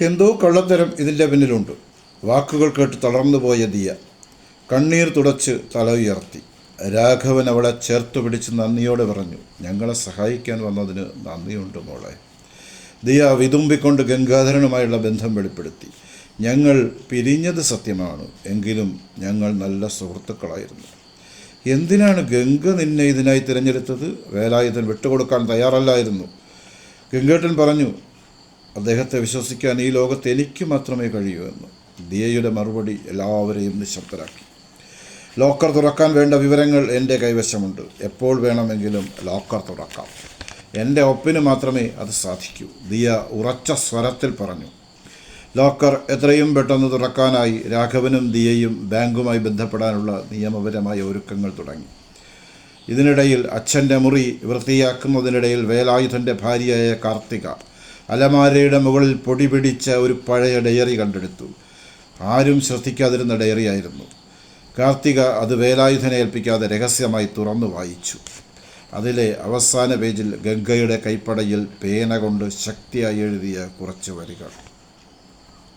എന്തോ കള്ളത്തരം ഇതിൻ്റെ പിന്നിലുണ്ട്. വാക്കുകൾ കേട്ട് തളർന്നുപോയ ദിയ കണ്ണീർ തുടച്ച് തല ഉയർത്തി. രാഘവൻ അവളെ ചേർത്തു പിടിച്ച് നന്ദിയോടെ പറഞ്ഞു, ഞങ്ങളെ സഹായിക്കാൻ വന്നതിന് നന്ദിയുണ്ട് മോളെ. ദിയ വിതുമ്പിക്കൊണ്ട് ഗംഗാധരനുമായുള്ള ബന്ധം വെളിപ്പെടുത്തി. ഞങ്ങൾ പിരിഞ്ഞത് സത്യമാണ്, എങ്കിലും ഞങ്ങൾ നല്ല സുഹൃത്തുക്കളായിരുന്നു. എന്തിനാണ് ഗംഗ നിന്നെ ഇതിനായി തിരഞ്ഞെടുത്തത്? വേലായുധൻ വിട്ടുകൊടുക്കാൻ തയ്യാറല്ലായിരുന്നു. ഗംഗേട്ടൻ പറഞ്ഞു, അദ്ദേഹത്തെ വിശ്വസിക്കാൻ ഈ ലോകത്ത് എനിക്ക് മാത്രമേ കഴിയൂ എന്ന്. ദിയയുടെ മറുപടി എല്ലാവരെയും നിശബ്ദരാക്കി. ലോക്കർ തുറക്കാൻ വേണ്ട വിവരങ്ങൾ എൻ്റെ കൈവശമുണ്ട്. എപ്പോൾ വേണമെങ്കിലും ലോക്കർ തുറക്കാം. എൻ്റെ ഒപ്പിന് മാത്രമേ അത് സാധിക്കൂ, ദിയ ഉറച്ച സ്വരത്തിൽ പറഞ്ഞു. ലോക്കർ എത്രയും പെട്ടെന്ന് തുറക്കാനായി രാഘവനും ദിയയും ബാങ്കുമായി ബന്ധപ്പെടാനുള്ള നിയമപരമായ ഒരുക്കങ്ങൾ തുടങ്ങി. ഇതിനിടയിൽ അച്ഛൻ്റെ മുറി വൃത്തിയാക്കുന്നതിനിടയിൽ വേലായുധൻ്റെ ഭാര്യയായ കാർത്തിക അലമാരയുടെ മുകളിൽ പൊടി പിടിച്ച ഒരു പഴയ ഡയറി കണ്ടെടുത്തു. ആരും ശ്രദ്ധിക്കാതിരുന്ന ഡയറിയായിരുന്നു. കാർത്തിക അത് വേലായുധനെ ഏൽപ്പിക്കാതെ രഹസ്യമായി തുറന്നു വായിച്ചു. അതിലെ അവസാന പേജിൽ ഗംഗയുടെ കൈപ്പടയിൽ പേന കൊണ്ട് ശക്തിയായി എഴുതിയ കുറച്ച് വരികൾ.